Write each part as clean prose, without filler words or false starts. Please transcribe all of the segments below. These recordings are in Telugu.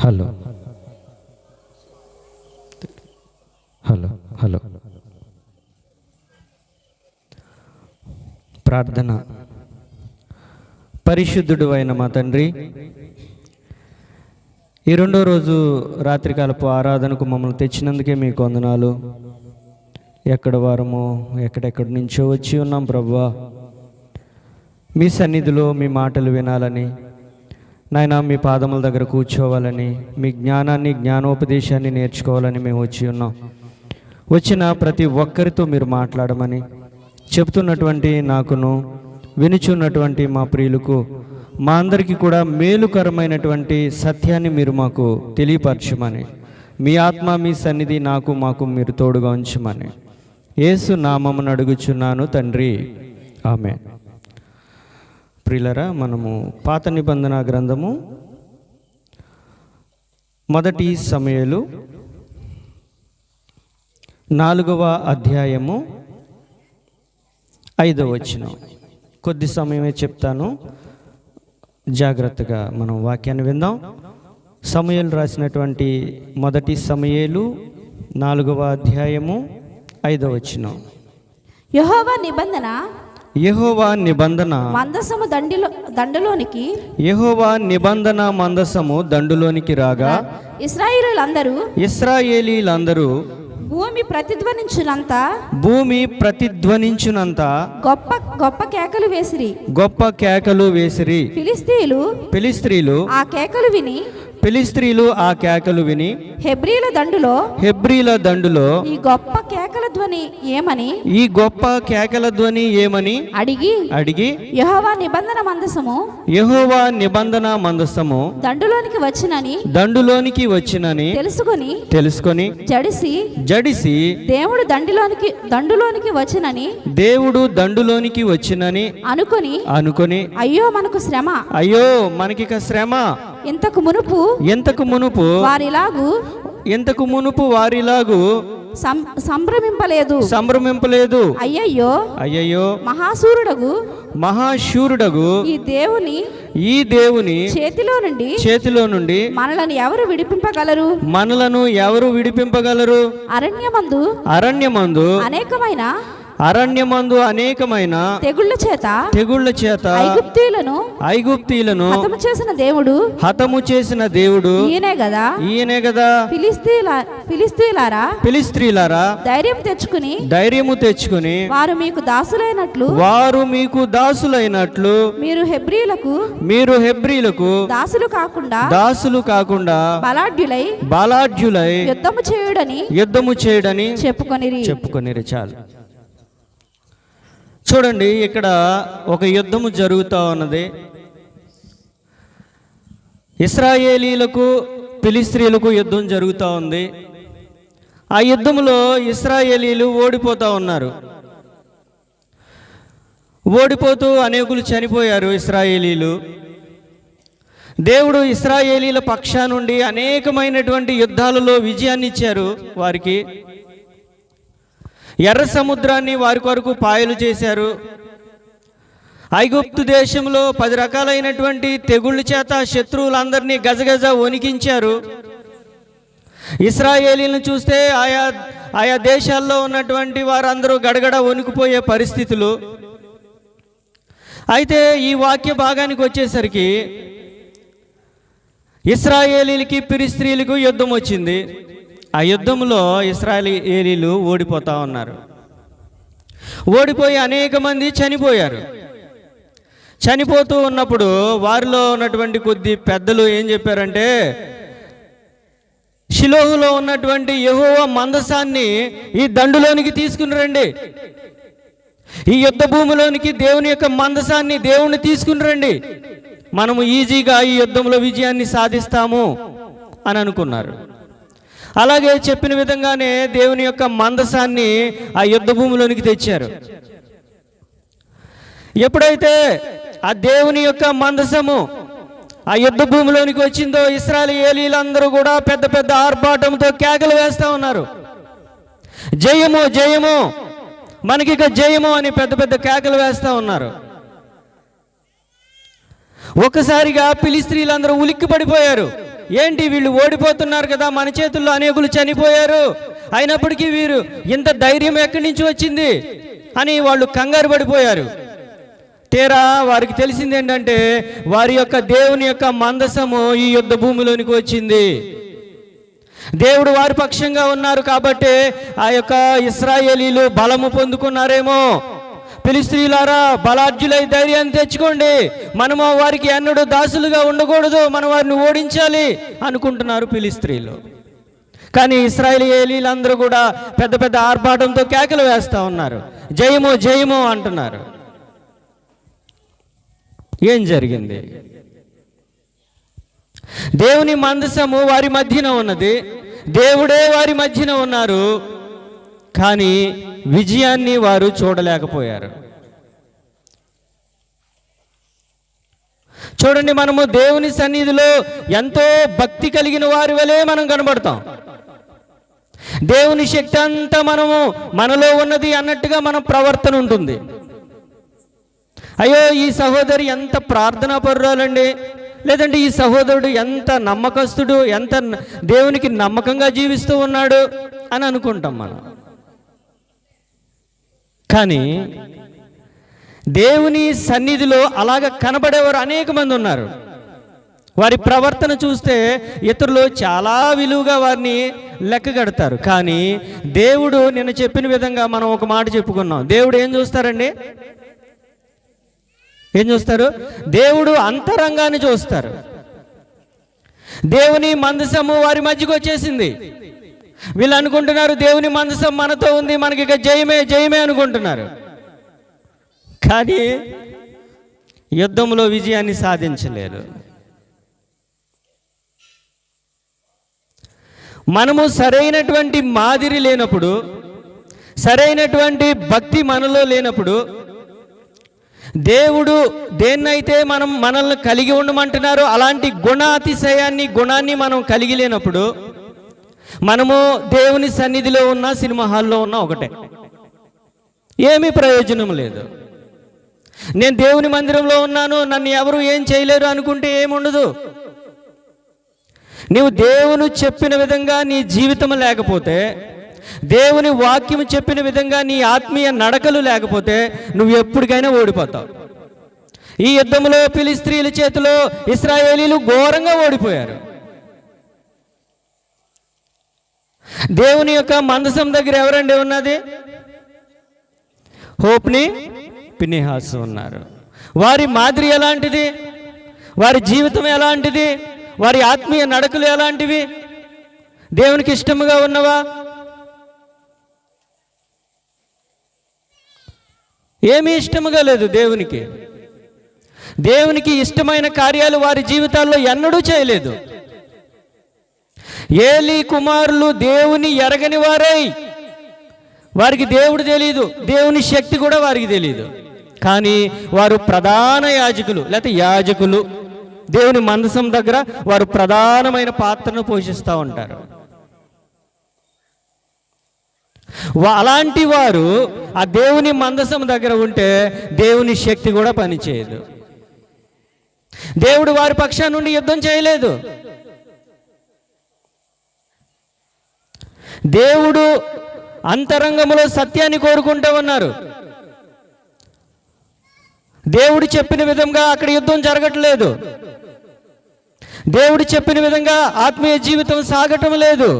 హలో హలో హలో ప్రార్థన. పరిశుద్ధుడు అయిన మా తండ్రి, ఈ రెండో రోజు రాత్రికాలపు ఆరాధనకు మమ్మల్ని తెచ్చినందుకే మీకు వందనాలు. ఎక్కడ వారమో ఎక్కడెక్కడి నుంచో వచ్చి ఉన్నాం ప్రభువా, మీ సన్నిధిలో మీ మాటలు వినాలని, నాయనా మీ పాదముల దగ్గర కూర్చోవాలని, మీ జ్ఞానాన్ని జ్ఞానోపదేశాన్ని నేర్చుకోవాలని మేము వచ్చి ఉన్నాం. వచ్చిన ప్రతి ఒక్కరితో మీరు మాట్లాడమని చెప్తున్నటువంటి నాకును, వినుచున్నటువంటి మా ప్రియులకు, మా అందరికీ కూడా మేలుకరమైనటువంటి సత్యాన్ని మీరు మాకు తెలియపరచమని, మీ ఆత్మ మీ సన్నిధి మాకు మీరు తోడుగా ఉంచమని యేసు నామమున అడుగుచున్నాను తండ్రి, ఆమేన్. ప్రియులరా, మనము పాత నిబంధన గ్రంథము మొదటి సమూయేలు 4వ అధ్యాయము 5వ వచనం. కొద్ది సమయమే చెప్తాను, జాగ్రత్తగా మనం వాక్యాన్ని విందాం. సమూయేలు రాసినటువంటి మొదటి సమూయేలు 4వ అధ్యాయము 5వ వచనం. యెహోవా నిబంధన మందసము దండులోనికి రాగా ఇశ్రాయేలీలందరూ భూమి ప్రతిధ్వనించునంత గొప్ప కేకలు వేసిరి. ఫిలిష్తీయులు ఆ కేకలు విని హెబ్రీల దండులో ఈ గొప్ప కేకల ధ్వని ఏమని అడిగి యెహోవా నిబంధన మందసము దండులోనికి వచ్చినని తెలుసుకొని జడిసి దేవుడు దండులోనికి వచ్చినని అనుకొని అయ్యో మనకిక శ్రమ, ఇంతకు మునుపు వారిలాగు సంభ్రమింపలేదు. అయ్యయ్యో మహాశూరుడగు ఈ దేవుని చేతిలో నుండి మనలను ఎవరు విడిపింపగలరు? అరణ్యమందు అనేకమైన తెగుళ్ళ చేత ఐగుప్తీయులను హతము చేసిన దేవుడు ఈయనే గదా. ఫిలిష్తీయులారా ధైర్యము తెచ్చుకుని వారు మీకు దాసులైనట్లు మీరు హెబ్రీలకు దాసులు కాకుండా బలాఢ్యులై యుద్ధము చేయడని చెప్పుకొనిరి. చాలు. చూడండి, ఇక్కడ ఒక యుద్ధము జరుగుతూ ఉన్నది. ఇశ్రాయేలీలకు ఫిలిష్తీయులకు యుద్ధం జరుగుతూ ఉంది. ఆ యుద్ధంలో ఇశ్రాయేలీలు ఓడిపోతూ ఉన్నారు. ఓడిపోతూ అనేకులు చనిపోయారు ఇశ్రాయేలీలు. దేవుడు ఇశ్రాయేలీల పక్షా నుండి అనేకమైనటువంటి యుద్ధాలలో విజయాన్ని ఇచ్చారు వారికి. ఎర్ర సముద్రాన్ని వారి కొరకు పాయలు చేశారు. ఐగుప్తు దేశంలో 10 రకాలైనటువంటి తెగుళ్ళ చేత శత్రువులందరినీ గజగజ వణికించారు. ఇశ్రాయేలీలను చూస్తే ఆయా దేశాల్లో ఉన్నటువంటి వారందరూ గడగడ వణికిపోయే పరిస్థితులు. అయితే ఈ వాక్య భాగానికి వచ్చేసరికి ఇశ్రాయేలీలకి ఫిలిష్తీయులకు యుద్ధం వచ్చింది. ఆ యుద్ధంలో ఇశ్రాయేలీలు ఓడిపోతూ ఉన్నారు. ఓడిపోయి అనేక మంది చనిపోయారు. చనిపోతూ ఉన్నప్పుడు వారిలో ఉన్నటువంటి కొద్ది పెద్దలు ఏం చెప్పారంటే, షిలోహులో ఉన్నటువంటి యెహోవా మందసాన్ని ఈ దండులోనికి తీసుకుని రండి, ఈ యుద్ధ భూమిలోనికి దేవుని యొక్క మందసాన్ని దేవుని తీసుకుని రండి, మనము ఈజీగా ఈ యుద్ధంలో విజయాన్ని సాధిస్తాము అని అనుకున్నారు. అలాగే చెప్పిన విధంగానే దేవుని యొక్క మందసాన్ని ఆ యుద్ధ భూమిలోనికి తెచ్చారు. ఎప్పుడైతే ఆ దేవుని యొక్క మందసము ఆ యుద్ధ భూమిలోనికి వచ్చిందో ఇశ్రాయేలీలందరూ కూడా పెద్ద పెద్ద ఆర్భాటంతో కేకలు వేస్తూ ఉన్నారు. జయము జయము, మనకిక జయము అని పెద్ద పెద్ద కేకలు వేస్తూ ఉన్నారు. ఒకసారిగా ఫిలిష్తీయులందరూ ఉలిక్కి పడిపోయారు. ఏంటి వీళ్ళు ఓడిపోతున్నారు కదా, మన చేతుల్లో అనేకులు చనిపోయారు, అయినప్పటికీ వీరు ఇంత ధైర్యం ఎక్కడి నుంచి వచ్చింది అని వాళ్ళు కంగారు పడిపోయారు. తీరా వారికి తెలిసింది ఏంటంటే వారి యొక్క దేవుని యొక్క మందసము ఈ యుద్ధ భూమిలోనికి వచ్చింది. దేవుడు వారి పక్షంగా ఉన్నారు కాబట్టి ఆ యొక్క ఇశ్రాయేలీలు బలము పొందుకున్నారేమో. ఫిలిష్తీయులారా, బలార్జులై ధైర్యాన్ని తెచ్చుకోండి, మనము వారికి ఎన్నడూ దాసులుగా ఉండకూడదు, మనం వారిని ఓడించాలి అనుకుంటున్నారు ఫిలిష్తీయులు. కానీ ఇశ్రాయేలీలందరూ కూడా పెద్ద పెద్ద ఆర్భాటంతో కేకలు వేస్తూ ఉన్నారు, జయము జయము అంటున్నారు. ఏం జరిగింది? దేవుని మందసము వారి మధ్యన ఉన్నది, దేవుడే వారి మధ్యన ఉన్నారు, కానీ విజయాన్ని వారు చూడలేకపోయారు. చూడండి, మనము దేవుని సన్నిధిలో ఎంతో భక్తి కలిగిన వారి వలె మనం కనబడతాం. దేవుని శక్తి అంతా మనలో ఉన్నది అన్నట్టుగా మన ప్రవర్తన ఉంటుంది. అయ్యో, ఈ సహోదరి ఎంత ప్రార్థనా పరురాలండి, లేదంటే ఈ సహోదరుడు ఎంత నమ్మకస్తుడు, ఎంత దేవునికి నమ్మకంగా జీవిస్తూ ఉన్నాడు అని అనుకుంటాం మనం. కానీ దేవుని సన్నిధిలో అలాగ కనబడేవారు అనేక మంది ఉన్నారు. వారి ప్రవర్తన చూస్తే ఇతరులు చాలా విలువగా వారిని లెక్క కడతారు. కానీ దేవుడు నిన్న చెప్పిన విధంగా మనం ఒక మాట చెప్పుకున్నాం. దేవుడు ఏం చూస్తారండి? ఏం చూస్తారు? దేవుడు అంతరంగాన్ని చూస్తారు. దేవుని మందసము వారి మధ్యకు వచ్చేసింది. వీళ్ళు అనుకుంటున్నారు దేవుని మందసం మనతో ఉంది, మనకి ఇక జయమే జయమే అనుకుంటున్నారు. కానీ యుద్ధంలో విజయాన్ని సాధించలేరు. మనము సరైనటువంటి మాదిరి లేనప్పుడు, సరైనటువంటి భక్తి మనలో లేనప్పుడు, దేవుడు దేన్నైతే మనల్ని కలిగి ఉండమంటున్నారో అలాంటి గుణాన్ని మనం కలిగి లేనప్పుడు మనము దేవుని సన్నిధిలో ఉన్న, సినిమా హాల్లో ఉన్న ఒకటే, ఏమీ ప్రయోజనం లేదు. నేను దేవుని మందిరంలో ఉన్నాను, నన్ను ఎవరు ఏం చేయలేరు అనుకుంటే ఏముండదు. నీవు దేవుని చెప్పిన విధంగా నీ జీవితం లేకపోతే, దేవుని వాక్యం చెప్పిన విధంగా నీ ఆత్మీయ నడకలు లేకపోతే నువ్వు ఎప్పటికైనా ఓడిపోతావు. ఈ యుద్ధంలో ఫిలిష్తీయుల చేతిలో ఇశ్రాయేలీలు ఘోరంగా ఓడిపోయారు. దేవుని యొక్క మందసం దగ్గర ఎవరండి ఉన్నది? హోప్ని, ఫినెహాస్ ఉన్నారు. వారి మాదిరి ఎలాంటిది? వారి జీవితం ఎలాంటిది? వారి ఆత్మీయ నడకలు ఎలాంటివి? దేవునికి ఇష్టముగా ఉన్నవా? ఏమీ ఇష్టముగా లేదు దేవునికి. దేవునికి ఇష్టమైన కార్యాలు వారి జీవితాల్లో ఎన్నడూ చేయలేదు. ఏలీ కుమారులు దేవుని ఎరగని వారై, వారికి దేవుడు తెలియదు, దేవుని శక్తి కూడా వారికి తెలియదు. కానీ వారు ప్రధాన యాజకులు, లేకపోతే యాజకులు. దేవుని మందసం దగ్గర వారు ప్రధానమైన పాత్రను పోషిస్తూ ఉంటారు. అలాంటి వారు ఆ దేవుని మందసం దగ్గర ఉంటే దేవుని శక్తి కూడా పనిచేయదు. దేవుడు వారి పక్షాన నుండి యుద్ధం చేయలేదు. దేవుడు అంతరంగంలో సత్యాన్ని కోరుకుంటూ ఉన్నారు. దేవుడు చెప్పిన విధంగా అక్కడ యుద్ధం జరగట్లేదు. దేవుడు చెప్పిన విధంగా ఆత్మీయ జీవితం సాగటం లేదు.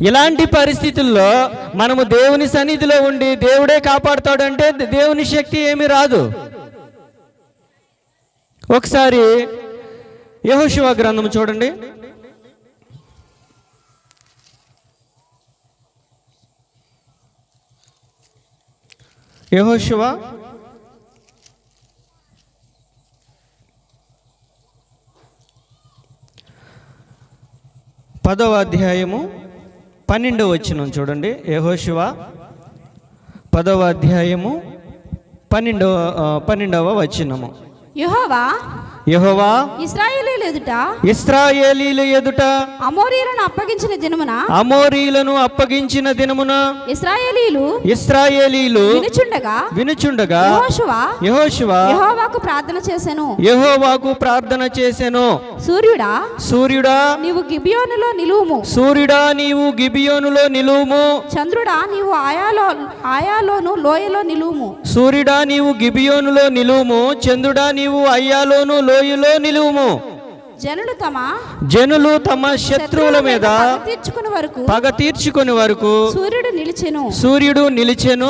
ఇలాంటి పరిస్థితుల్లో మనము దేవుని సన్నిధిలో ఉండి దేవుడే కాపాడుతాడంటే దేవుని శక్తి ఏమీ రాదు. ఒకసారి యెహోషువ గ్రంథం చూడండి. యెహోషువ 10వ అధ్యాయము 12వ వచనం చూడండి. యెహోషువ 10వ అధ్యాయము 12వ వచనము. యెహోవా యెహోవా ఇశ్రాయేలీయుల ఎదుట అమోరీయులను అప్పగించిన దినమున ఇశ్రాయేలీయులు వినుచుండగా యెహోషువ యెహోవాకు ప్రార్థన చేసెను. సూర్యుడా నీవు గిబియోనులో నిలువుము. చంద్రుడా నీవు ఆయాలోను లోయలో నిలువుము. సూర్యుడా నీవు గిబియోనులో నిలువుము. చంద్రుడా నీవు అయ్యాలోను లోయలో నిలువుము. జనులు తమ శత్రువుల మీద పగ తీర్చుకుని వరకు సూర్యుడు నిలిచెను,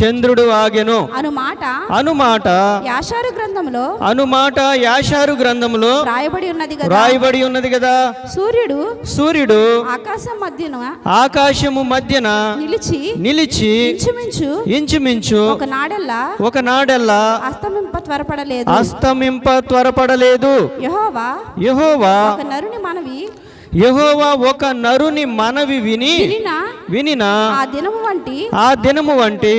చంద్రుడు ఆగెను అనుమాట యాషారు గ్రంథములో రాయబడి ఉన్నది కదా. సూర్యుడు ఆకాశము మధ్యన నిలిచి ఇంచుమించు ఒక నాడెల్లా అస్తమింప త్వరపడలేదు. యెహోవా ఒక నరుని మనవి వినినా ఆ దినము వంటి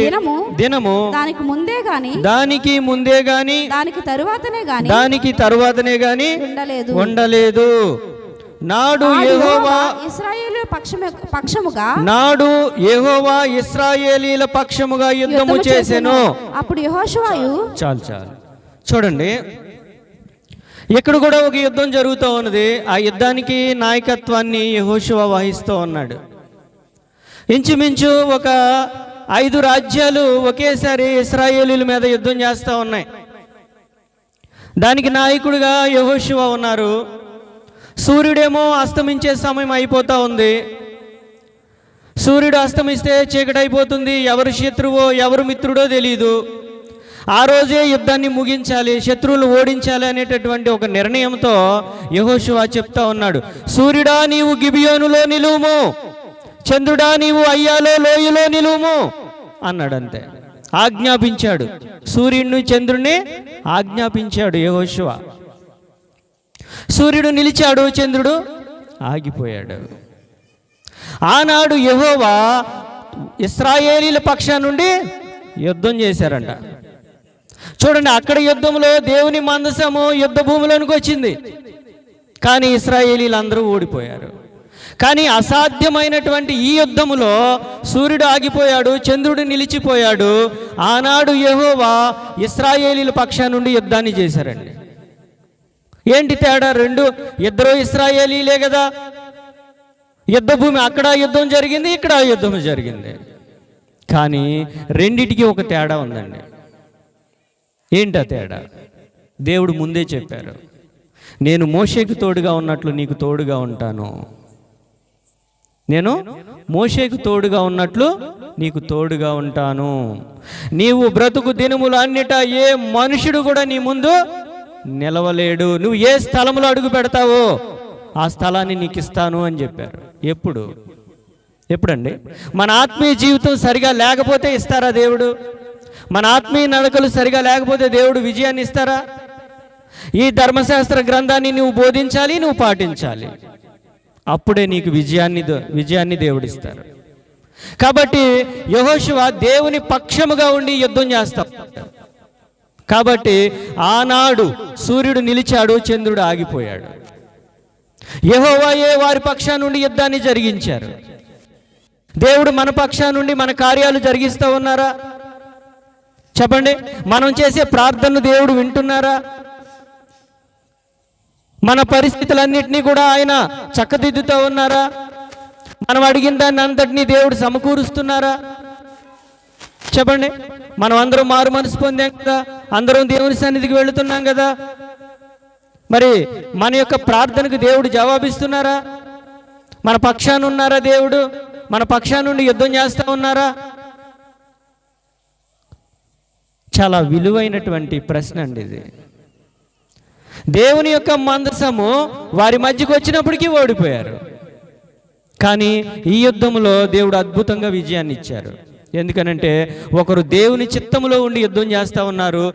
దినము దానికి ముందే గాని దానికి తరువాతనే గాని ఉండలేదు. నాడు యెహోవా ఇశ్రాయేలీల పక్షముగా యుద్ధము చేసెను. అప్పుడు యెహోషువయు చాలు చూడండి, ఇక్కడ కూడా ఒక యుద్ధం జరుగుతూ ఉన్నది. ఆ యుద్ధానికి నాయకత్వాన్ని యెహోషువ వహిస్తూ ఉన్నాడు. ఇంచుమించు ఒక 5 రాజ్యాలు ఒకేసారి ఇశ్రాయేలీల మీద యుద్ధం చేస్తూ ఉన్నాయి. దానికి నాయకుడిగా యెహోషువ ఉన్నారు. సూర్యుడేమో అస్తమించే సమయం అయిపోతూ ఉంది. సూర్యుడు అస్తమిస్తే చీకటి అయిపోతుంది. ఎవరు శత్రువో ఎవరు మిత్రుడో తెలియదు. ఆ రోజే యుద్ధాన్ని ముగించాలి, శత్రువులు ఓడించాలి అనేటటువంటి ఒక నిర్ణయంతో యెహోషువ చెప్తా ఉన్నాడు. సూర్యుడా నీవు గిబియోనులో నిలువుము, చంద్రుడా నీవు అయ్యాలో లోయలో నిలువుము అన్నాడు. అంతే, ఆజ్ఞాపించాడు. సూర్యుడిని చంద్రుడిని ఆజ్ఞాపించాడు యెహోషువ. సూర్యుడు నిలిచాడు, చంద్రుడు ఆగిపోయాడు. ఆనాడు యెహోవా ఇశ్రాయేలీల పక్షాన నుండి యుద్ధం చేశారంట. చూడండి, అక్కడ యుద్ధంలో దేవుని మందసము యుద్ధ భూమిలోనికి వచ్చింది, కానీ ఇశ్రాయేలీలు అందరూ ఓడిపోయారు. కానీ అసాధ్యమైనటువంటి ఈ యుద్ధములో సూర్యుడు ఆగిపోయాడు, చంద్రుడు నిలిచిపోయాడు. ఆనాడు యెహోవా ఇశ్రాయేలీల పక్షాన నుండి యుద్ధాన్ని చేశారండి. ఏంటి తేడా? ఇద్దరు ఇశ్రాయేలీలే కదా. యుద్ధ భూమి అక్కడ యుద్ధం జరిగింది, ఇక్కడ యుద్ధం జరిగింది. కానీ రెండిటికి ఒక తేడా ఉందండి. ఏంటా తేడా? దేవుడు ముందే చెప్పారు, నేను మోషేకు తోడుగా ఉన్నట్లు నీకు తోడుగా ఉంటాను. నేను మోషేకు తోడుగా ఉన్నట్లు నీకు తోడుగా ఉంటాను. నీవు బ్రతుకు దినములు అన్నిట ఏ మనుషుడు కూడా నీ ముందు నిలవలేడు. నువ్వు ఏ స్థలంలో అడుగు పెడతావో ఆ స్థలాన్ని నీకు ఇస్తాను అని చెప్పారు. ఎప్పుడండి? మన ఆత్మీయ జీవితం సరిగా లేకపోతే ఇస్తారా దేవుడు? మన ఆత్మీయ నడకలు సరిగా లేకపోతే దేవుడు విజయాన్ని ఇస్తారా? ఈ ధర్మశాస్త్ర గ్రంథాన్ని నువ్వు బోధించాలి, నువ్వు పాటించాలి. అప్పుడే నీకు విజయాన్ని దేవుడిస్తారు. కాబట్టి యెహోషువ దేవుని పక్షముగా ఉండి యుద్ధం చేస్తాడు. కాబట్టి ఆనాడు సూర్యుడు నిలిచాడు, చంద్రుడు ఆగిపోయాడు. యెహోవాయే వారి పక్షా నుండి యుద్ధాన్ని జరిగించారు. దేవుడు మన పక్షా నుండి మన కార్యాలు జరిగిస్తూ ఉన్నారా? చెప్పండి. మనం చేసే ప్రార్థనను దేవుడు వింటున్నారా? మన పరిస్థితులన్నింటినీ కూడా ఆయన చక్కదిద్దుతూ ఉన్నారా? మనం అడిగిన దాన్ని అంతటినీ దేవుడు సమకూరుస్తున్నారా? చెప్పండి. మనం అందరం మారు మనసు పొందాం కదా, అందరం దేవుని సన్నిధికి వెళుతున్నాం కదా. మరి మన యొక్క ప్రార్థనకు దేవుడు జవాబిస్తున్నారా? మన పక్షాన ఉన్నారా? దేవుడు మన పక్షాన నుండి యుద్ధం చేస్తూ ఉన్నారా? చాలా విలువైనటువంటి ప్రశ్న అండి ఇది. దేవుని యొక్క మందసము వారి మధ్యకు వచ్చినప్పటికీ ఓడిపోయారు. కానీ ఈ యుద్ధంలో దేవుడు అద్భుతంగా విజయాన్ని ఇచ్చారు. ఎందుకనంటే ఒకరు దేవుని చిత్తములో ఉండి యుద్ధం చేస్తూ ఉన్నారు,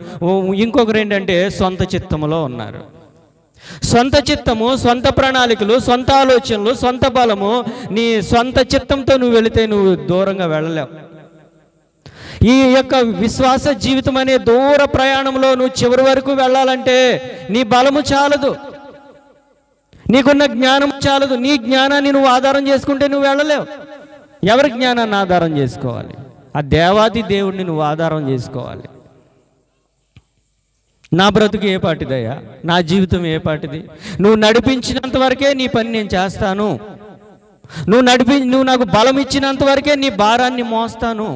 ఇంకొకరు ఏంటంటే సొంత చిత్తములో ఉన్నారు. సొంత చిత్తము, సొంత ప్రణాళికలు, సొంత ఆలోచనలు, సొంత బలము. నీ సొంత చిత్తంతో నువ్వు వెళితే నువ్వు దూరంగా వెళ్ళలేవు. ఈ యొక్క విశ్వాస జీవితం అనే దూర ప్రయాణంలో నువ్వు చివరి వరకు వెళ్ళాలంటే నీ బలము చాలదు, నీకున్న జ్ఞానం చాలదు. నీ జ్ఞానాన్ని నువ్వు ఆధారం చేసుకుంటే నువ్వు వెళ్ళలేవు. ఎవరి జ్ఞానాన్ని ఆధారం చేసుకోవాలి? ఆ దేవాది దేవుడిని నువ్వు ఆధారం చేసుకోవాలి. నా బ్రతుకు ఏ పాటిదయ్యా, నా జీవితం ఏ పాటిది? నువ్వు నడిపించినంత వరకే నీ పని నేను చేస్తాను. నువ్వు నాకు బలం ఇచ్చినంత వరకే నీ భారాన్ని మోస్తాను.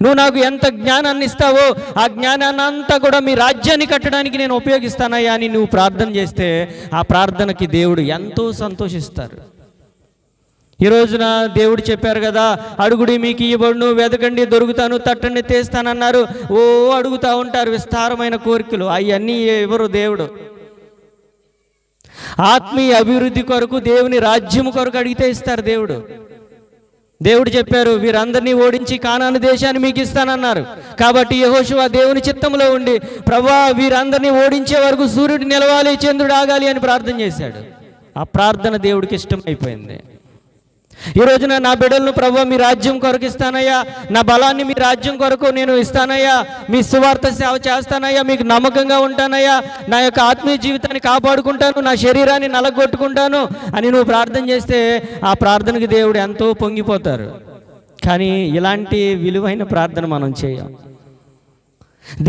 నువ్వు నాకు ఎంత జ్ఞానాన్ని ఇస్తావో ఆ జ్ఞానాన్ని అంతా కూడా మీ రాజ్యాన్ని కట్టడానికి నేను ఉపయోగిస్తానయ్యా అని నువ్వు ప్రార్థన చేస్తే ఆ ప్రార్థనకి దేవుడు ఎంతో సంతోషిస్తారు. ఈ రోజున దేవుడు చెప్పారు కదా, అడుగుడి మీకు ఇవ్వబడును, వెతకండి దొరుకుతాను, తట్టండి తీస్తానన్నారు. అడుగుతూ ఉంటారు విస్తారమైన కోరికలు. అవన్నీ ఎవరు? దేవుడు. ఆత్మీయ అభివృద్ధి కొరకు, దేవుని రాజ్యము కొరకు అడిగితే ఇస్తారు దేవుడు. దేవుడు చెప్పారు, వీరందరినీ ఓడించి కానాను దేశాన్ని మీకు ఇస్తానన్నారు. కాబట్టి యెహోషువ దేవుని చిత్తంలో ఉండి, ప్రభువా వీరందరినీ ఓడించే వరకు సూర్యుడు నిలవాలి, చంద్రుడు ఆగాలి అని ప్రార్థన చేశాడు. ఆ ప్రార్థన దేవుడికి ఇష్టమైపోయింది. ఈ రోజున నా బిడ్డలను ప్రభువా మీ రాజ్యం కొరకు ఇస్తానయ్యా, నా బలాన్ని మీ రాజ్యం కొరకు నేను ఇస్తానయ్యా, మీ సువార్త సేవ చేస్తానయ్యా, మీకు నమ్మకంగా ఉంటానయ్యా, నా యొక్క ఆత్మీయ జీవితాన్ని కాపాడుకుంటాను, నా శరీరాన్ని నలగొట్టుకుంటాను అని నువ్వు ప్రార్థన చేస్తే ఆ ప్రార్థనకి దేవుడు ఎంతో పొంగిపోతారు. కానీ ఇలాంటి విలువైన ప్రార్థన మనం చేయం.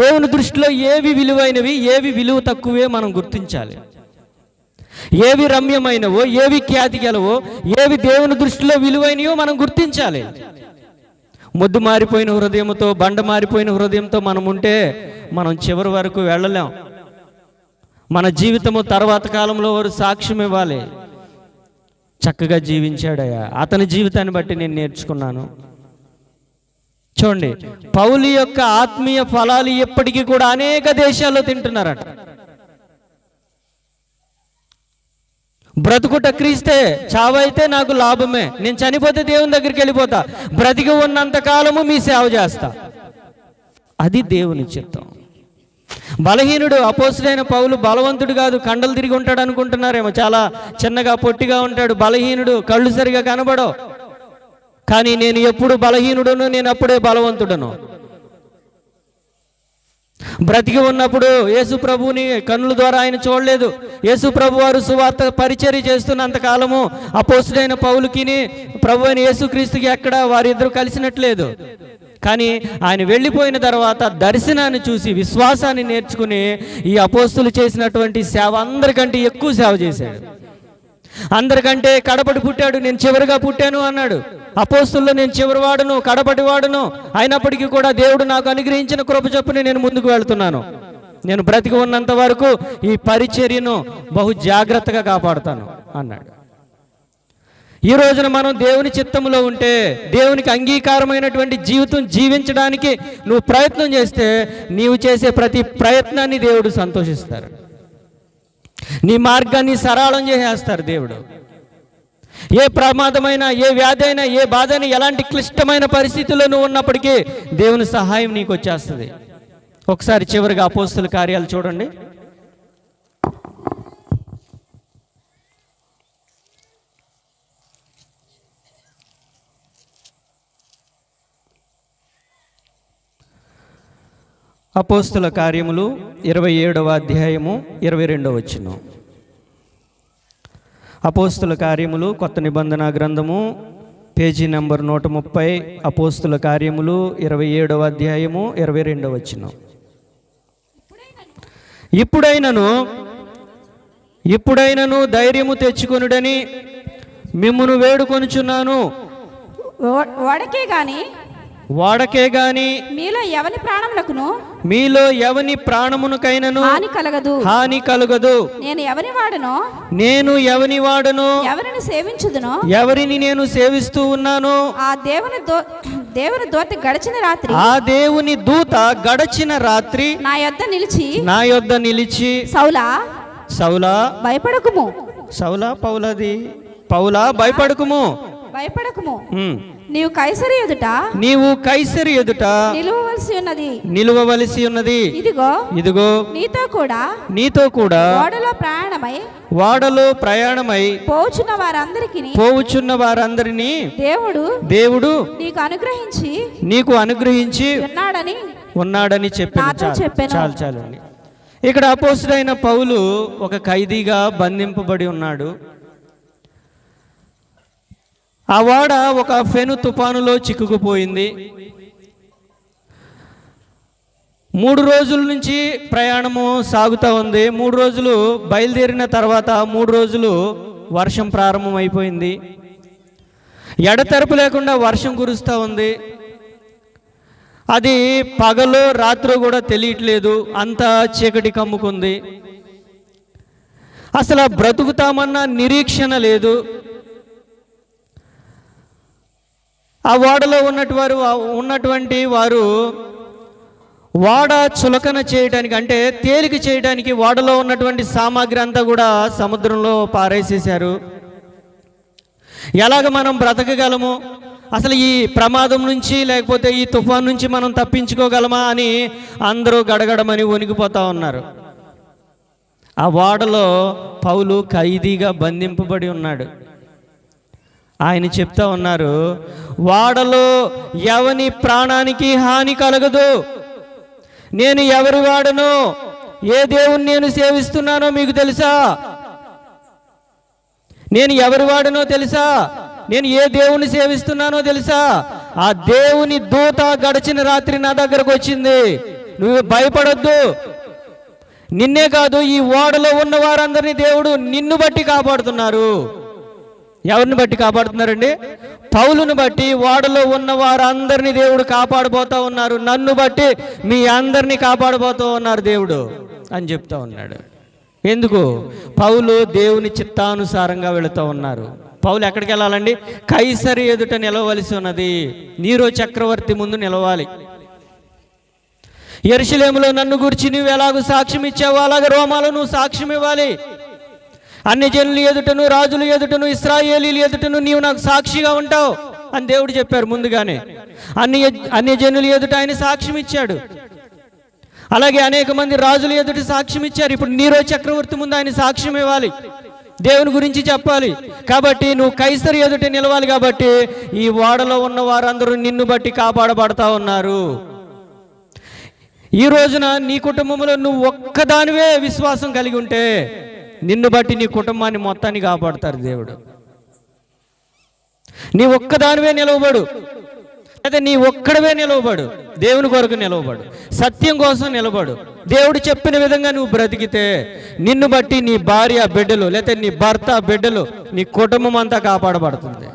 దేవుని దృష్టిలో ఏవి విలువైనవి, ఏవి విలువ తక్కువే మనం గుర్తించాలి. ఏవి రమ్యమైనవో, ఏవి ఖ్యాతి గలవో, ఏవి దేవుని దృష్టిలో విలువైనవో మనం గుర్తించాలి. మొద్దు మారిపోయిన హృదయంతో, బండ మారిపోయిన హృదయంతో మనం ఉంటే మనం చివరి వరకు వెళ్ళలేం. మన జీవితము తర్వాత కాలంలో వారు సాక్ష్యం ఇవ్వాలి, చక్కగా జీవించాడయ్యా, అతని జీవితాన్ని బట్టి నేను నేర్చుకున్నాను. చూడండి, పౌలు యొక్క ఆత్మీయ ఫలాలు ఎప్పటికీ కూడా అనేక దేశాల్లో తింటున్నారట. బ్రతుకుట క్రీస్తే, చావైతే నాకు లాభమే, నేను చనిపోతే దేవుని దగ్గరికి వెళ్ళిపోతా, బ్రతికి ఉన్నంత కాలము మీ సేవ చేస్తా. అది దేవుని చిత్తం. బలహీనుడు అపోస్తుడైన పౌలు బలవంతుడు కాదు, కండలు తిరిగి ఉంటాడు అనుకుంటున్నారేమో. చాలా చిన్నగా పొట్టిగా ఉంటాడు, బలహీనుడు, కళ్ళు సరిగా కనబడవు. కానీ నేను ఎప్పుడు బలహీనుడును, నేను అప్పుడే బలవంతుడను. బ్రతికి ఉన్నప్పుడు యేసు ప్రభువుని కన్నుల ద్వారా ఆయన చూడలేదు. యేసు ప్రభు వారు సువార్త పరిచర్య చేస్తున్నంత కాలము అపోస్తుడైన పౌలుకి ప్రభు అయిన యేసుక్రీస్తుకి ఎక్కడ వారిద్దరూ కలిసినట్లేదు. కానీ ఆయన వెళ్ళిపోయిన తర్వాత దర్శనాన్ని చూసి విశ్వాసాన్ని నేర్చుకుని ఈ అపోస్తులు చేసినటువంటి సేవ అందరికంటే ఎక్కువ సేవ చేశాడు. అందరికంటే కడపటి పుట్టాడు, నేను చివరిగా పుట్టాను అన్నాడు. అపోస్తుల్లో నేను చివరి వాడును, కడపటి వాడును, అయినప్పటికీ కూడా దేవుడు నాకు అనుగ్రహించిన కృప చొప్పున నేను ముందుకు వెళ్తున్నాను. నేను బ్రతికి ఉన్నంత వరకు ఈ పరిచర్యను బహు జాగ్రత్తగా కాపాడుతాను అన్నాడు. ఈ రోజున మనం దేవుని చిత్తంలో ఉంటే, దేవునికి అంగీకారమైనటువంటి జీవితం జీవించడానికి నువ్వు ప్రయత్నం చేస్తే, నీవు చేసే ప్రతి ప్రయత్నాన్ని దేవుడు సంతోషిస్తారు. నీ మార్గాన్ని సరళం చేసేస్తారు దేవుడు. ఏ ప్రమాదమైనా, ఏ వ్యాధి అయినా, ఏ బాధ అయినా, ఎలాంటి క్లిష్టమైన పరిస్థితుల్లో నువ్వు ఉన్నప్పటికీ దేవుని సహాయం నీకు వచ్చేస్తుంది. ఒకసారి చివరిగా అపోస్తుల కార్యాలు చూడండి. అపోస్తుల కార్యములు 27వ అధ్యాయము 22వ వచనం. అపోస్తుల కార్యములు కొత్త నిబంధన గ్రంథము పేజీ నంబర్ 130. అపోస్తుల కార్యములు 27వ అధ్యాయము 22వ వచనం. ఇప్పుడైనను ధైర్యము తెచ్చుకొనుడని మిమ్మును వేడుకొనుచున్నాను. వాడకే గాని మీలో ఎవని ప్రాణమునకైనను హాని కలగదు. నేను ఎవని వాడను, ఎవరిని నేను సేవిస్తూ ఉన్నాను. ఆ దేవుని దూత గడచిన రాత్రి నా యొద్ద నిలిచి సౌలా భయపడకుము, భయపడకుము, నీవు కైసరి ఎదుట నిలువవలసి ఉన్నది. ఇదిగో నీతో కూడా ఓడలో ప్రయాణమై పోవుచున్న వారందరినీ దేవుడు నీకు అనుగ్రహించి ఉన్నాడని చెప్పాను. చాలండి. ఇక్కడ అపోస్తుడైన పౌలు ఒక ఖైదీగా బంధింపబడి ఉన్నాడు. ఆ ఓడ ఒక ఫెను తుఫానులో చిక్కుకుపోయింది. 3 రోజుల నుంచి ప్రయాణము సాగుతూ ఉంది. 3 రోజులు బయలుదేరిన తర్వాత 3 రోజులు వర్షం ప్రారంభమైపోయింది. ఎడతెరపు లేకుండా వర్షం కురుస్తూ ఉంది. అది పగలో రాత్రి కూడా తెలియట్లేదు, అంత చీకటి కమ్ముకుంది. అసలు బ్రతుకుతామన్న నిరీక్షణ లేదు. ఆ ఓడలో ఉన్నటువంటి వారు ఓడ చులకన చేయడానికి, అంటే తేలిక చేయడానికి ఓడలో ఉన్నటువంటి సామాగ్రి అంతా కూడా సముద్రంలో పారేసేశారు. ఎలాగ మనం బ్రతకగలము, అసలు ఈ ప్రమాదం నుంచి లేకపోతే ఈ తుఫాన్ నుంచి మనం తప్పించుకోగలమా అని అందరూ గడగడమని వణికిపోతూ ఉన్నారు. ఆ ఓడలో పౌలు ఖైదీగా బంధింపబడి ఉన్నాడు. ఆయన చెప్తా ఉన్నారు, ఓడలో ఎవని ప్రాణానికి హాని కలగదు. నేను ఎవరి వాడను, ఏ దేవుణ్ణి నేను సేవిస్తున్నానో మీకు తెలుసా? నేను ఎవరి వాడనో తెలుసా? నేను ఏ దేవుణ్ణి సేవిస్తున్నానో తెలుసా? ఆ దేవుని దూత గడిచిన రాత్రి నా దగ్గరకు వచ్చింది. నువ్వు భయపడొద్దు. నిన్నే కాదు, ఈ ఓడలో ఉన్న వారందరినీ దేవుడు నిన్ను బట్టి కాపాడుతున్నారు. ఎవరిని బట్టి కాపాడుతున్నారండి? పౌలుని బట్టి ఓడలో ఉన్న వారందరినీ దేవుడు కాపాడబోతా ఉన్నారు. నన్ను బట్టి మీ అందరినీ కాపాడబోతూ ఉన్నారు దేవుడు అని చెప్తా ఉన్నాడు. ఎందుకు? పౌలు దేవుని చిత్తానుసారంగా వెళుతూ ఉన్నారు. పౌలు ఎక్కడికి వెళ్ళాలండి? కైసరి ఎదుట నిలవలసి ఉన్నది. నీరో చక్రవర్తి ముందు నిలవాలి. యెరూషలేములో నన్ను గురించి నువ్వు ఎలాగో సాక్ష్యం ఇచ్చావో అలాగే రోమాలో నువ్వు సాక్ష్యం ఇవ్వాలి. అన్ని జనుల ఎదుటను, రాజుల ఎదుటను, ఇశ్రాయేలీల ఎదుటను నీవు నాకు సాక్షిగా ఉంటావు అని దేవుడు చెప్పారు ముందుగానే. అన్ని జనుల ఎదుట ఆయన సాక్ష్యం ఇచ్చాడు. అలాగే అనేక మంది రాజుల ఎదుట సాక్ష్యం ఇచ్చారు. ఇప్పుడు నీరో చక్రవర్తి ముందు ఆయన సాక్ష్యం ఇవ్వాలి, దేవుని గురించి చెప్పాలి. కాబట్టి నువ్వు కైసరి ఎదుట నిలవాలి. కాబట్టి ఈ ఓడలో ఉన్న వారందరూ నిన్ను బట్టి కాపాడబడతా ఉన్నారు. ఈ రోజున నీ కుటుంబంలో నువ్వు ఒక్కదానివే విశ్వాసం కలిగి ఉంటే నిన్ను బట్టి నీ కుటుంబాన్ని మొత్తాన్ని కాపాడుతారు దేవుడు. నీ ఒక్కదానివే నిలవబడు, అయితే నీ ఒక్కడవే నిలవబడు, దేవుని కొరకు నిలవబడు, సత్యం కోసం నిలబడు. దేవుడు చెప్పిన విధంగా నువ్వు బ్రతికితే నిన్ను బట్టి నీ భార్య బిడ్డలు, లేకపోతే నీ భర్త బిడ్డలు, నీ కుటుంబం అంతా కాపాడబడుతుంది.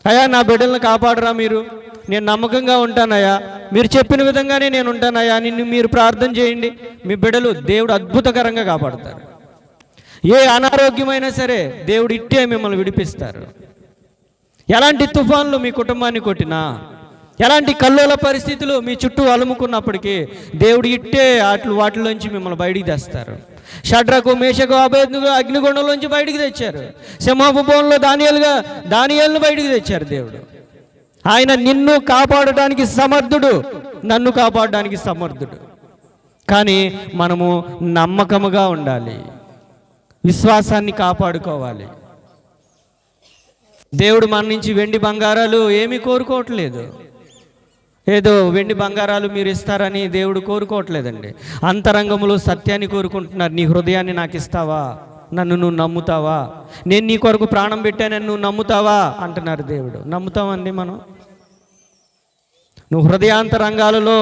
అయ్యా నా బిడ్డలను కాపాడరా మీరు, నేను నమ్మకంగా ఉంటానయ్యా, మీరు చెప్పిన విధంగానే నేను ఉంటానయ్యా, నిన్ను మీరు ప్రార్థన చేయండి, మీ బిడ్డలు దేవుడు అద్భుతకరంగా కాపాడుతారు. ఏ అనారోగ్యమైనా సరే దేవుడు ఇట్టే మిమ్మల్ని విడిపిస్తారు. ఎలాంటి తుఫాన్లు మీ కుటుంబాన్ని కొట్టినా, ఎలాంటి కల్లోల పరిస్థితులు మీ చుట్టూ అలుముకున్నప్పటికీ దేవుడు ఇట్టే వాటిలోంచి మిమ్మల్ని బయటికి తెస్తారు. షడ్రకు, మేషకు, అబేద్నెగో అగ్నిగుండంలోంచి బయటికి తెచ్చారు. సింహపు బోన్లో దానియేలును బయటికి తెచ్చారు దేవుడు. ఆయన నిన్ను కాపాడడానికి సమర్థుడు, నన్ను కాపాడడానికి సమర్థుడు. కానీ మనము నమ్మకముగా ఉండాలి, విశ్వాసాన్ని కాపాడుకోవాలి. దేవుడు మన నుంచి వెండి బంగారాలు ఏమీ కోరుకోవట్లేదు. ఏదో వెండి బంగారాలు మీరు ఇస్తారని దేవుడు కోరుకోవట్లేదండి. అంతరంగంలో సత్యాన్ని కోరుకుంటున్నారు. నీ హృదయాన్ని నాకు ఇస్తావా? నన్ను నువ్వు నమ్ముతావా? నేను నీ కొరకు ప్రాణం పెట్టానని నువ్వు నమ్ముతావా అంటున్నారు దేవుడు. నమ్ముతామండి మనం? నువ్వు హృదయాంతరంగాలలో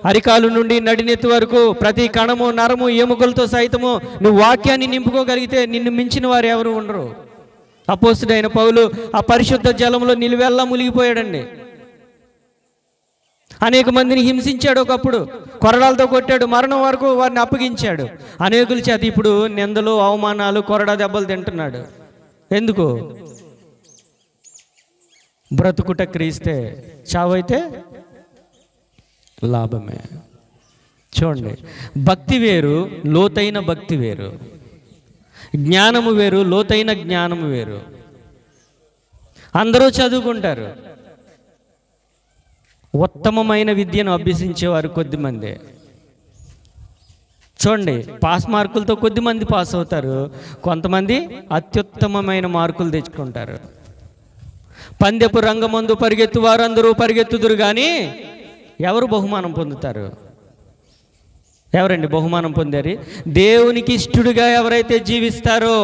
అరికాలు నుండి నడినెత్తి వరకు ప్రతి కణము, నరము, ఎముకలతో సైతము నువ్వు వాక్యాన్ని నింపుకోగలిగితే నిన్ను మించిన వారు ఎవరు ఉండరు. అపోస్తుడైన పౌలు ఆ పరిశుద్ధ జలంలో నిలువెల్లా మునిగిపోయాడండి. అనేక మందిని హింసించాడు, ఒకప్పుడు కొరడాలతో కొట్టాడు, మరణం వరకు వారిని అప్పగించాడు. అనేకుల చేత ఇప్పుడు నిందలు, అవమానాలు, కొరడా దెబ్బలు తింటున్నాడు. ఎందుకు? బ్రతుకుట క్రీస్తే, చావైతే లాభమే. చూడండి, భక్తి వేరు, లోతైన భక్తి వేరు. జ్ఞానము వేరు, లోతైన జ్ఞానము వేరు. అందరూ చదువుకుంటారు, ఉత్తమమైన విద్యను అభ్యసించేవారు కొద్దిమంది. చూడండి, పాస్ మార్కులతో కొద్దిమంది పాస్ అవుతారు, కొంతమంది అత్యుత్తమమైన మార్కులు తెచ్చుకుంటారు. పందెపు రంగమందు పరిగెత్తు వారందరూ పరిగెత్తుదురు కానీ ఎవరు బహుమానం పొందుతారు? ఎవరండి బహుమానం పొందారు? దేవునికి ఇష్టడుగా ఎవరైతే జీవిస్తారో.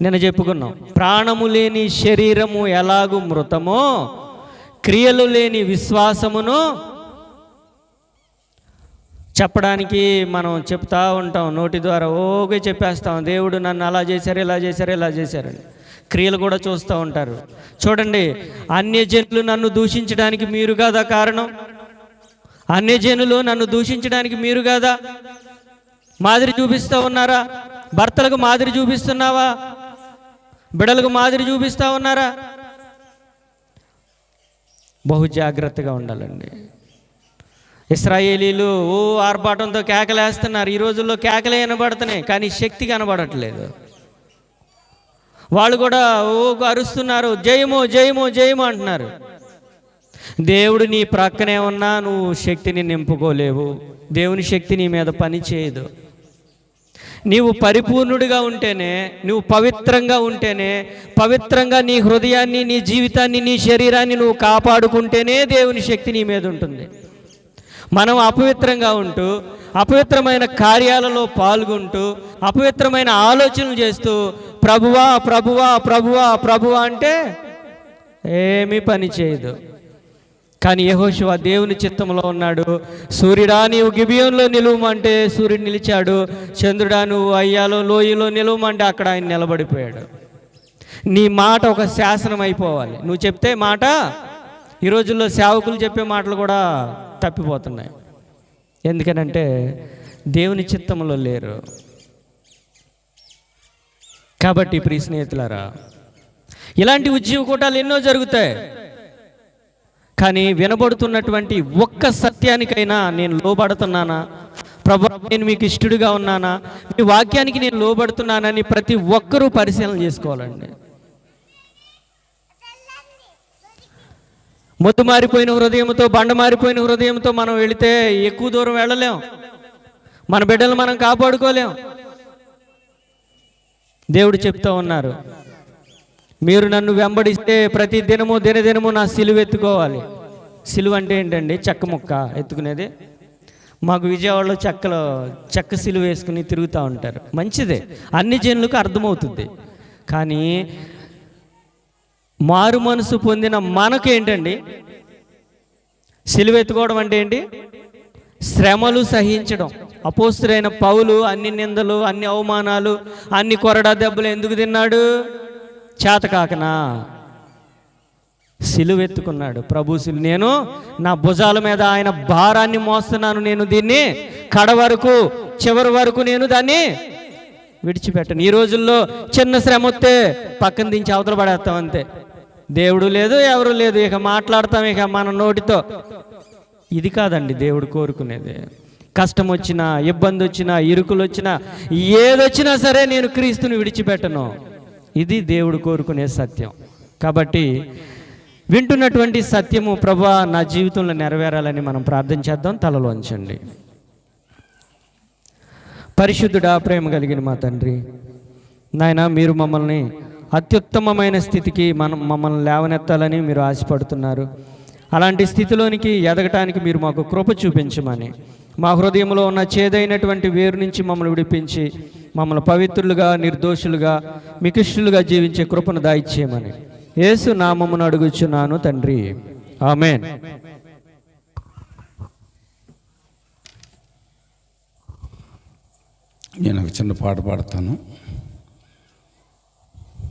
నేను చెప్పుకున్నాం, ప్రాణము లేని శరీరము ఎలాగూ మృతమో, క్రియలు లేని విశ్వాసమును చెప్పడానికి మనం చెప్తా ఉంటాం, నోటి ద్వారా ఓకే చెప్పేస్తాం, దేవుడు నన్ను అలా చేశారు, ఇలా చేశారు, ఇలా చేశారని. క్రియలు కూడా చూస్తూ ఉంటారు. చూడండి, అన్యజనులు నన్ను దూషించడానికి మీరు కాదా కారణం? అన్యజనులు నన్ను దూషించడానికి మీరు కాదా మాదిరి చూపిస్తూ ఉన్నారా? భర్తలకు మాదిరి చూపిస్తున్నావా? బిడలకు మాదిరి చూపిస్తూ ఉన్నారా? బహు జాగ్రత్తగా ఉండాలండి. ఇశ్రాయేలీలు ఆర్భాటంతో కేకలేస్తున్నారు. ఈ రోజుల్లో కేకలే వినబడుతున్నాయి, కానీ శక్తి కనబడట్లేదు. వాళ్ళు కూడా అరుస్తున్నారు, జయము జయము జయము అంటున్నారు. దేవుడు నీ ప్రక్కనే ఉన్నా నువ్వు శక్తిని నింపుకోలేవు. దేవుని శక్తి నీ మీద పని చేయదు. నీవు పరిపూర్ణుడిగా ఉంటేనే, నువ్వు పవిత్రంగా ఉంటేనే, పవిత్రంగా నీ హృదయాన్ని, నీ జీవితాన్ని, నీ శరీరాన్ని నువ్వు కాపాడుకుంటేనే దేవుని శక్తి నీ మీద ఉంటుంది. మనం అపవిత్రంగా ఉంటూ, అపవిత్రమైన కార్యాలలో పాల్గొంటూ, అపవిత్రమైన ఆలోచనలు చేస్తూ ప్రభువా ప్రభువా ప్రభువా ప్రభువా అంటే ఏమీ పని చేయదు. కానీ యెహోషువ దేవుని చిత్తంలో ఉన్నాడు. సూర్యుడా నీవు గిబియోన్లో నిలువమంటే సూర్యుడు నిలిచాడు. చంద్రుడా నువ్వు అయ్యాలో లోయలో నిలువమంటే అక్కడ ఆయన నిలబడిపోయాడు. నీ మాట ఒక శాసనం అయిపోవాలి. నువ్వు చెప్తే మాట, ఈ రోజుల్లో సేవకులు చెప్పే మాటలు కూడా తప్పిపోతున్నాయి. ఎందుకనంటే దేవుని చిత్తంలో లేరు. కాబట్టి ప్రియ స్నేహితులారా, ఇలాంటి ఉద్యోగ కూటాలు ఎన్నో జరుగుతాయి. కానీ వినబడుతున్నటువంటి ఒక్క సత్యానికైనా నేను లోబడుతున్నానా ప్రభువా, నేను మీకు ఇష్టడుగా ఉన్నానా, మీ వాక్యానికి నేను లోబడుతున్నానని ప్రతి ఒక్కరూ పరిశీలన చేసుకోవాలండి. మొద్దు మారిపోయిన హృదయంతో, బండ మారిపోయిన హృదయంతో మనం వెళితే ఎక్కువ దూరం వెళ్ళలేం. మన బిడ్డలు మనం కాపాడుకోలేం. దేవుడు చెప్తా ఉన్నారు, మీరు నన్ను వెంబడిస్తే ప్రతి దినము దినదినము నా సిలువ ఎత్తుకోవాలి. సిలువ అంటే ఏంటండి? చెక్క ముక్క ఎత్తుకునేది. మాకు విజయవాడలో చెక్క సిలువ వేసుకుని తిరుగుతూ ఉంటారు. మంచిదే, అన్ని జనులకు అర్థమవుతుంది. కానీ మారు మనసు పొందిన మనకేంటండి? సిలువ ఎత్తుకోవడం అంటే ఏంటి? శ్రమలు సహించడం. అపోస్తులైన పౌలు అన్ని నిందలు, అన్ని అవమానాలు, అన్ని కొరడా దెబ్బలు ఎందుకు తిన్నాడు? చేతకాకనా? సిలువ ఎత్తుకున్నాడు. ప్రభు సిలువ, నేను నా భుజాల మీద ఆయన భారాన్ని మోస్తున్నాను, నేను దీన్ని కడ వరకు, చివరి వరకు నేను దాన్ని విడిచిపెట్టను. ఈ రోజుల్లో చిన్న శ్రమ వస్తే పక్కన దించి అవతల పడేస్తాం అంతే. దేవుడు లేదు, ఎవరు లేదు, ఇక మాట్లాడతాం ఇక మన నోటితో. ఇది కాదండి దేవుడు కోరుకునేది. కష్టం వచ్చినా, ఇబ్బంది వచ్చినా, ఇరుకులు వచ్చినా, ఏదొచ్చినా సరే నేను క్రీస్తుని విడిచిపెట్టను. ఇది దేవుడు కోరుకునే సత్యం. కాబట్టి వింటున్నటువంటి సత్యము ప్రభువా నా జీవితంలో నెరవేరాలని మనం ప్రార్థన చేద్దాం. తలలో వంచండి. పరిశుద్ధుడా, ప్రేమ కలిగిన మా తండ్రి, నాయన మీరు మమ్మల్ని అత్యుత్తమమైన స్థితికి మమ్మల్ని లేవనెత్తాలని మీరు ఆశపడుతున్నారు. అలాంటి స్థితిలోనికి ఎదగటానికి మీరు మాకు కృప చూపించమని, మా హృదయంలో ఉన్న చేదైనటువంటి వేరు నుంచి మమ్మల్ని విడిపించి మమ్మల్ని పవిత్రులుగా, నిర్దోషులుగా, మికిష్టులుగా జీవించే కృపను దాయిచ్చేయమని యేసు నామమును అడుగుచున్నాను తండ్రి, ఆమేన్. నేను ఒక చిన్న పాట పాడతాను.